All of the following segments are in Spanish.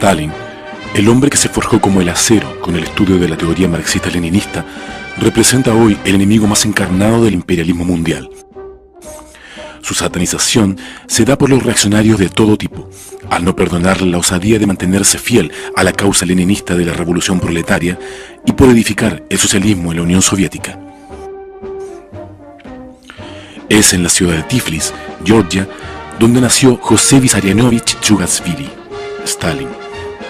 Stalin, el hombre que se forjó como el acero con el estudio de la teoría marxista-leninista, representa hoy el enemigo más encarnado del imperialismo mundial. Su satanización se da por los reaccionarios de todo tipo, al no perdonar la osadía de mantenerse fiel a la causa leninista de la revolución proletaria y por edificar el socialismo en la Unión Soviética. Es en la ciudad de Tiflis, Georgia, donde nació José Vissarionovich Chugashvili, Stalin,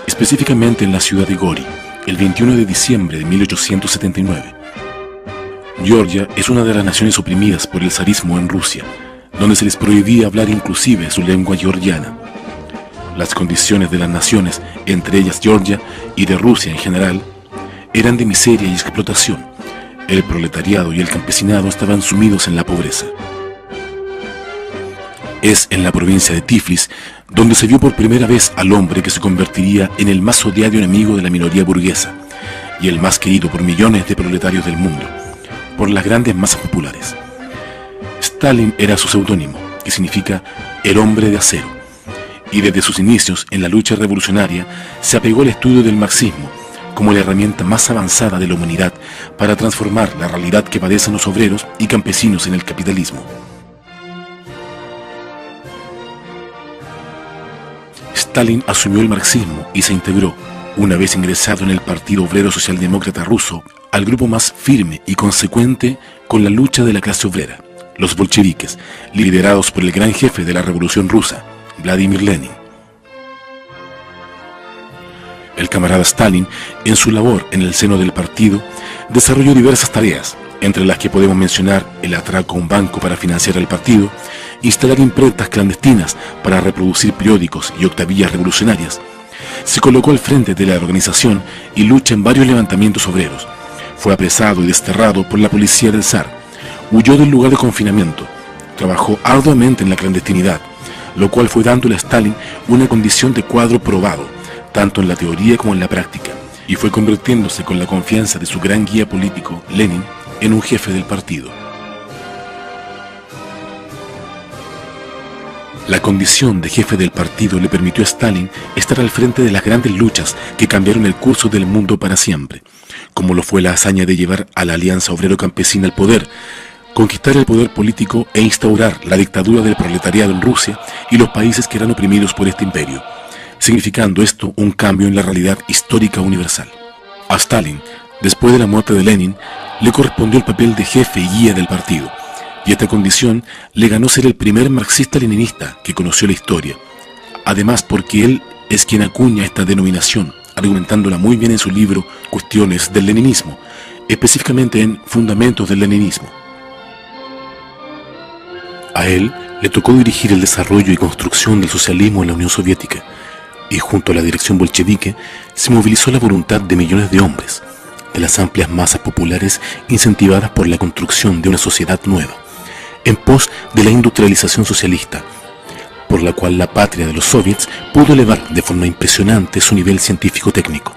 específicamente en la ciudad de Gori, el 21 de diciembre de 1879. Georgia es una de las naciones oprimidas por el zarismo en Rusia, donde se les prohibía hablar inclusive su lengua georgiana. Las condiciones de las naciones, entre ellas Georgia y de Rusia en general, eran de miseria y explotación. El proletariado y el campesinado estaban sumidos en la pobreza. Es en la provincia de Tiflis donde se vio por primera vez al hombre que se convertiría en el más odiado enemigo de la minoría burguesa y el más querido por millones de proletarios del mundo, por las grandes masas populares. Stalin era su seudónimo, que significa el hombre de acero, y desde sus inicios en la lucha revolucionaria se apegó al estudio del marxismo como la herramienta más avanzada de la humanidad para transformar la realidad que padecen los obreros y campesinos en el capitalismo. Stalin asumió el marxismo y se integró, una vez ingresado en el Partido Obrero Socialdemócrata Ruso, al grupo más firme y consecuente con la lucha de la clase obrera, los bolcheviques, liderados por el gran jefe de la Revolución Rusa, Vladimir Lenin. El camarada Stalin, en su labor en el seno del partido, desarrolló diversas tareas, entre las que podemos mencionar el atraco a un banco para financiar el partido, instalar imprentas clandestinas para reproducir periódicos y octavillas revolucionarias. Se colocó al frente de la organización y lucha en varios levantamientos obreros. Fue apresado y desterrado por la policía del zar. Huyó del lugar de confinamiento. Trabajó arduamente en la clandestinidad, lo cual fue dándole a Stalin una condición de cuadro probado, tanto en la teoría como en la práctica, y fue convirtiéndose con la confianza de su gran guía político, Lenin, en un jefe del partido. La condición de jefe del partido le permitió a Stalin estar al frente de las grandes luchas que cambiaron el curso del mundo para siempre, como lo fue la hazaña de llevar a la Alianza Obrero-Campesina al poder, conquistar el poder político e instaurar la dictadura del proletariado en Rusia y los países que eran oprimidos por este imperio, significando esto un cambio en la realidad histórica universal. A Stalin, después de la muerte de Lenin, le correspondió el papel de jefe y guía del partido, y esta condición le ganó ser el primer marxista-leninista que conoció la historia, además porque él es quien acuña esta denominación, argumentándola muy bien en su libro Cuestiones del Leninismo, específicamente en Fundamentos del Leninismo. A él le tocó dirigir el desarrollo y construcción del socialismo en la Unión Soviética, y junto a la dirección bolchevique se movilizó la voluntad de millones de hombres, de las amplias masas populares incentivadas por la construcción de una sociedad nueva, en pos de la industrialización socialista, por la cual la patria de los soviets pudo elevar de forma impresionante su nivel científico-técnico,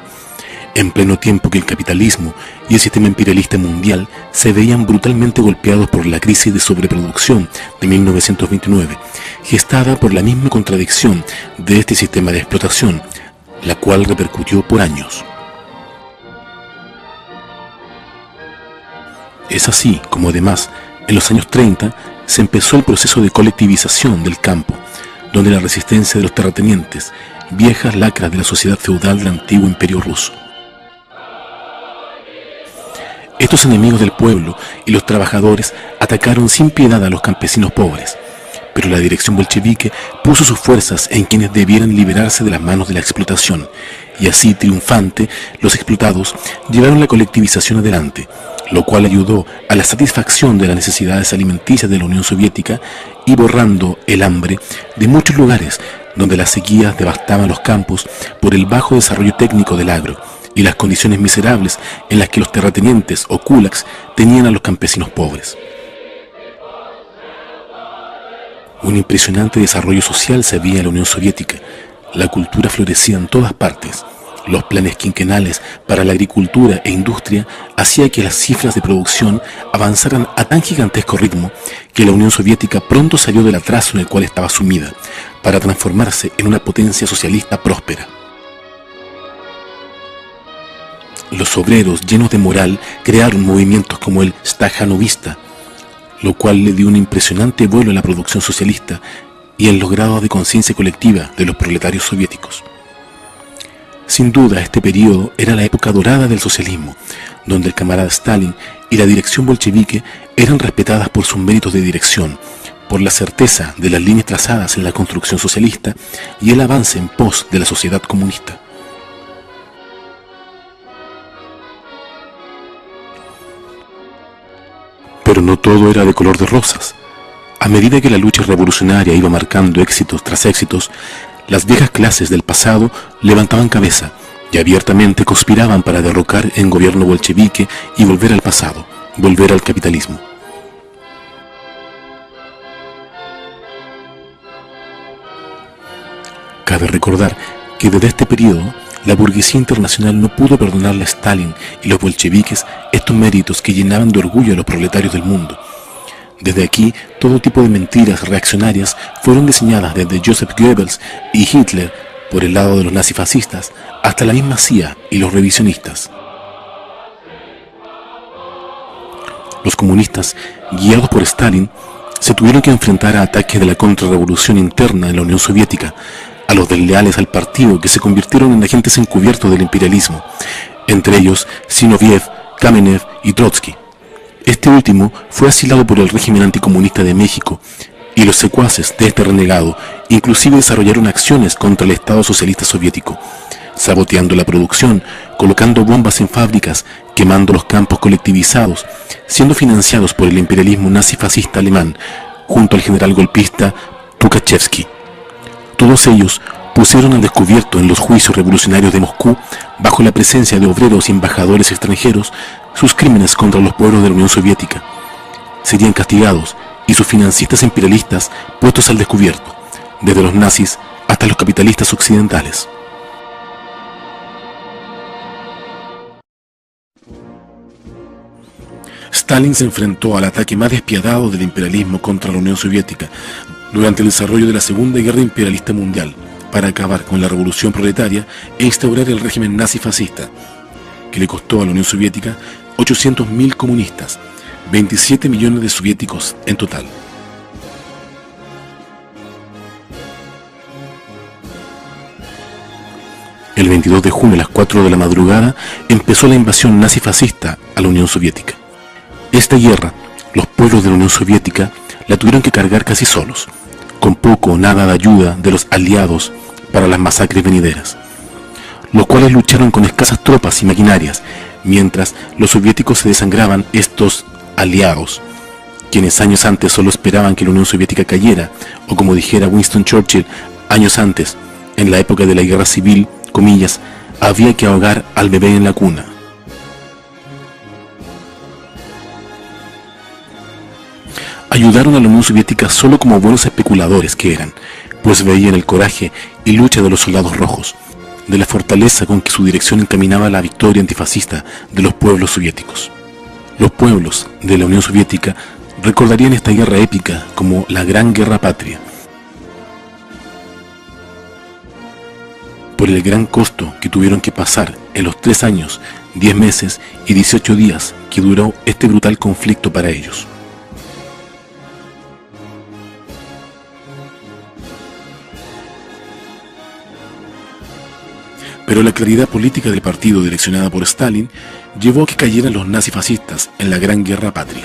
en pleno tiempo que el capitalismo y el sistema imperialista mundial se veían brutalmente golpeados por la crisis de sobreproducción de 1929, gestada por la misma contradicción de este sistema de explotación, la cual repercutió por años. Es así como además, en los años 30, se empezó el proceso de colectivización del campo, donde la resistencia de los terratenientes, viejas lacras de la sociedad feudal del antiguo imperio ruso. Estos enemigos del pueblo y los trabajadores atacaron sin piedad a los campesinos pobres, pero la dirección bolchevique puso sus fuerzas en quienes debieran liberarse de las manos de la explotación, y así triunfante, los explotados llevaron la colectivización adelante, lo cual ayudó a la satisfacción de las necesidades alimenticias de la Unión Soviética y borrando el hambre de muchos lugares donde las sequías devastaban los campos por el bajo desarrollo técnico del agro y las condiciones miserables en las que los terratenientes o kulaks tenían a los campesinos pobres. Un impresionante desarrollo social se veía en la Unión Soviética. La cultura florecía en todas partes. Los planes quinquenales para la agricultura e industria hacían que las cifras de producción avanzaran a tan gigantesco ritmo que la Unión Soviética pronto salió del atraso en el cual estaba sumida, para transformarse en una potencia socialista próspera. Los obreros, llenos de moral, crearon movimientos como el Stajanovista, lo cual le dio un impresionante vuelo a la producción socialista y en los grados de conciencia colectiva de los proletarios soviéticos. Sin duda, este periodo era la época dorada del socialismo, donde el camarada Stalin y la dirección bolchevique eran respetadas por sus méritos de dirección, por la certeza de las líneas trazadas en la construcción socialista y el avance en pos de la sociedad comunista. Pero no todo era de color de rosas. A medida que la lucha revolucionaria iba marcando éxitos tras éxitos, las viejas clases del pasado levantaban cabeza y abiertamente conspiraban para derrocar el gobierno bolchevique y volver al pasado, volver al capitalismo. Cabe recordar que desde este periodo, la burguesía internacional no pudo perdonarle a Stalin y los bolcheviques estos méritos que llenaban de orgullo a los proletarios del mundo. Desde aquí, todo tipo de mentiras reaccionarias fueron diseñadas desde Joseph Goebbels y Hitler por el lado de los nazifascistas hasta la misma CIA y los revisionistas. Los comunistas, guiados por Stalin, se tuvieron que enfrentar a ataques de la contrarrevolución interna en la Unión Soviética, a los desleales al partido que se convirtieron en agentes encubiertos del imperialismo, entre ellos Zinoviev, Kamenev y Trotsky. Este último fue asilado por el régimen anticomunista de México y los secuaces de este renegado inclusive desarrollaron acciones contra el Estado Socialista Soviético, saboteando la producción, colocando bombas en fábricas, quemando los campos colectivizados, siendo financiados por el imperialismo nazifascista alemán, junto al general golpista Tukhachevsky. Todos ellos pusieron al descubierto en los juicios revolucionarios de Moscú, bajo la presencia de obreros y embajadores extranjeros, sus crímenes contra los pueblos de la Unión Soviética. Serían castigados y sus financistas imperialistas puestos al descubierto, desde los nazis hasta los capitalistas occidentales. Stalin se enfrentó al ataque más despiadado del imperialismo contra la Unión Soviética durante el desarrollo de la Segunda Guerra Imperialista Mundial, para acabar con la revolución proletaria e instaurar el régimen nazi-fascista, que le costó a la Unión Soviética 800.000 comunistas, 27 millones de soviéticos en total. El 22 de junio a las 4 de la madrugada empezó la invasión nazi-fascista a la Unión Soviética. Esta guerra, los pueblos de la Unión Soviética la tuvieron que cargar casi solos, con poco o nada de ayuda de los aliados para las masacres venideras, los cuales lucharon con escasas tropas y maquinarias, mientras los soviéticos se desangraban estos aliados, quienes años antes solo esperaban que la Unión Soviética cayera, o como dijera Winston Churchill años antes, en la época de la guerra civil, comillas, había que ahogar al bebé en la cuna. Ayudaron a la Unión Soviética solo como buenos especuladores que eran, pues veían el coraje y lucha de los soldados rojos, de la fortaleza con que su dirección encaminaba la victoria antifascista de los pueblos soviéticos. Los pueblos de la Unión Soviética recordarían esta guerra épica como la Gran Guerra Patria, por el gran costo que tuvieron que pasar en los 3 años, 10 meses y 18 días que duró este brutal conflicto para ellos. Pero la claridad política del partido direccionada por Stalin llevó a que cayeran los nazifascistas en la Gran Guerra Patria.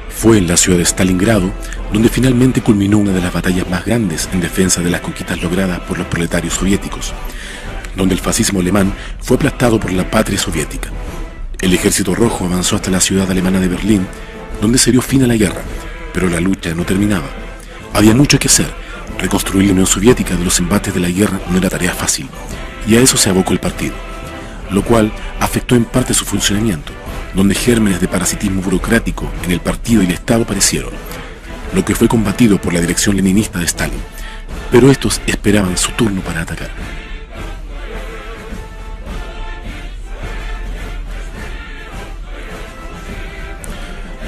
Fue en la ciudad de Stalingrado donde finalmente culminó una de las batallas más grandes en defensa de las conquistas logradas por los proletarios soviéticos, donde el fascismo alemán fue aplastado por la patria soviética. El ejército rojo avanzó hasta la ciudad alemana de Berlín, donde se dio fin a la guerra, pero la lucha no terminaba. Había mucho que hacer. Reconstruir la Unión Soviética de los embates de la guerra no era tarea fácil, y a eso se abocó el partido, lo cual afectó en parte su funcionamiento, donde gérmenes de parasitismo burocrático en el partido y el Estado aparecieron, lo que fue combatido por la dirección leninista de Stalin, pero estos esperaban su turno para atacar.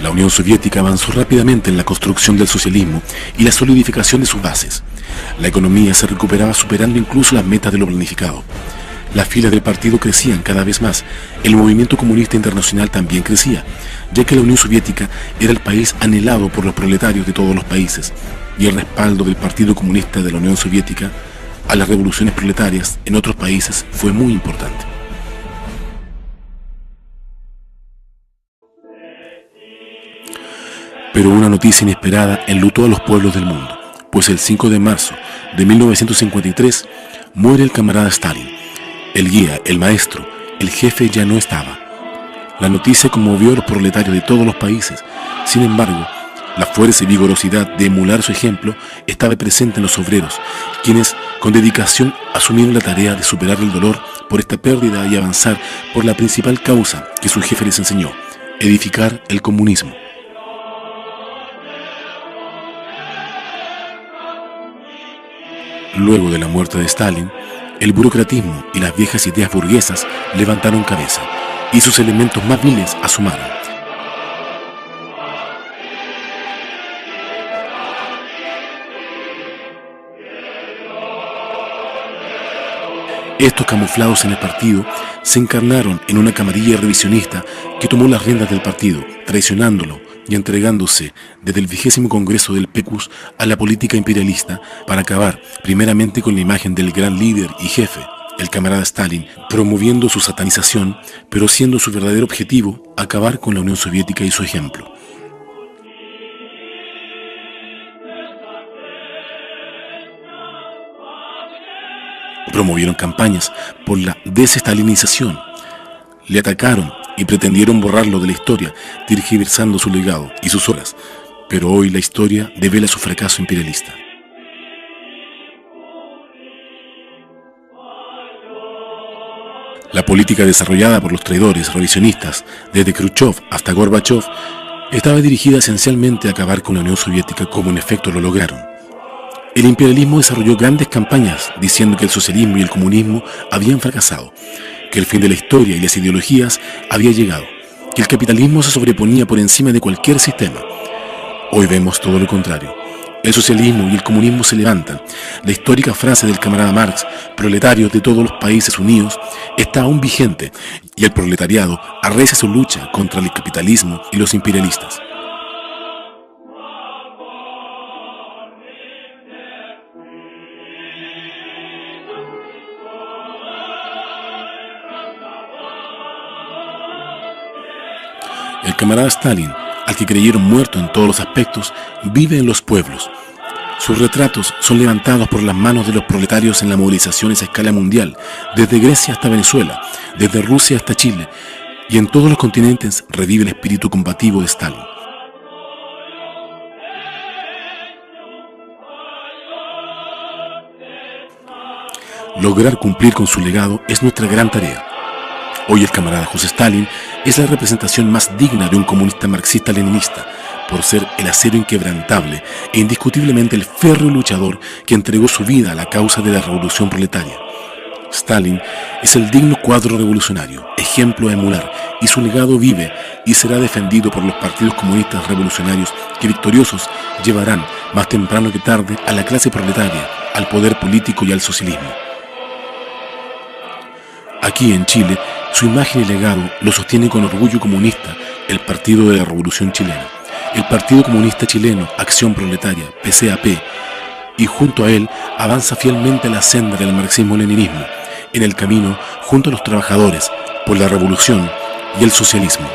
La Unión Soviética avanzó rápidamente en la construcción del socialismo y la solidificación de sus bases. La economía se recuperaba superando incluso las metas de lo planificado. Las filas del partido crecían cada vez más. El movimiento comunista internacional también crecía, ya que la Unión Soviética era el país anhelado por los proletarios de todos los países, y el respaldo del Partido Comunista de la Unión Soviética a las revoluciones proletarias en otros países fue muy importante. Pero una noticia inesperada enlutó a los pueblos del mundo, pues el 5 de marzo de 1953 muere el camarada Stalin. El guía, el maestro, el jefe ya no estaba. La noticia conmovió a los proletarios de todos los países. Sin embargo, la fuerza y vigorosidad de emular su ejemplo estaba presente en los obreros, quienes con dedicación asumieron la tarea de superar el dolor por esta pérdida y avanzar por la principal causa que su jefe les enseñó: edificar el comunismo. Luego de la muerte de Stalin, el burocratismo y las viejas ideas burguesas levantaron cabeza, y sus elementos más viles asomaron. Estos camuflados en el partido se encarnaron en una camarilla revisionista que tomó las riendas del partido, traicionándolo y entregándose desde el 20º Congreso del PECUS a la política imperialista para acabar primeramente con la imagen del gran líder y jefe, el camarada Stalin, promoviendo su satanización, pero siendo su verdadero objetivo acabar con la Unión Soviética y su ejemplo. Promovieron campañas por la desestalinización, le atacaron y pretendieron borrarlo de la historia, tergiversando su legado y sus obras, pero hoy la historia devela su fracaso imperialista. La política desarrollada por los traidores revisionistas, desde Khrushchev hasta Gorbachev, estaba dirigida esencialmente a acabar con la Unión Soviética, como en efecto lo lograron. El imperialismo desarrolló grandes campañas diciendo que el socialismo y el comunismo habían fracasado, que el fin de la historia y las ideologías había llegado, que el capitalismo se sobreponía por encima de cualquier sistema. Hoy vemos todo lo contrario. El socialismo y el comunismo se levantan. La histórica frase del camarada Marx, proletarios de todos los países unidos, está aún vigente, y el proletariado arrecia su lucha contra el capitalismo y los imperialistas. El camarada Stalin, al que creyeron muerto en todos los aspectos, vive en los pueblos. Sus retratos son levantados por las manos de los proletarios en las movilizaciones a escala mundial, desde Grecia hasta Venezuela, desde Rusia hasta Chile, y en todos los continentes revive el espíritu combativo de Stalin. Lograr cumplir con su legado es nuestra gran tarea. Hoy el camarada José Stalin es la representación más digna de un comunista marxista-leninista, por ser el acero inquebrantable e indiscutiblemente el férreo luchador que entregó su vida a la causa de la revolución proletaria. Stalin es el digno cuadro revolucionario, ejemplo a emular, y su legado vive y será defendido por los partidos comunistas revolucionarios que, victoriosos, llevarán más temprano que tarde a la clase proletaria, al poder político y al socialismo. Aquí en Chile, su imagen y legado lo sostiene con orgullo comunista el Partido de la Revolución Chilena, el Partido Comunista Chileno, Acción Proletaria, PCAP, y junto a él avanza fielmente a la senda del marxismo-leninismo, en el camino junto a los trabajadores por la revolución y el socialismo.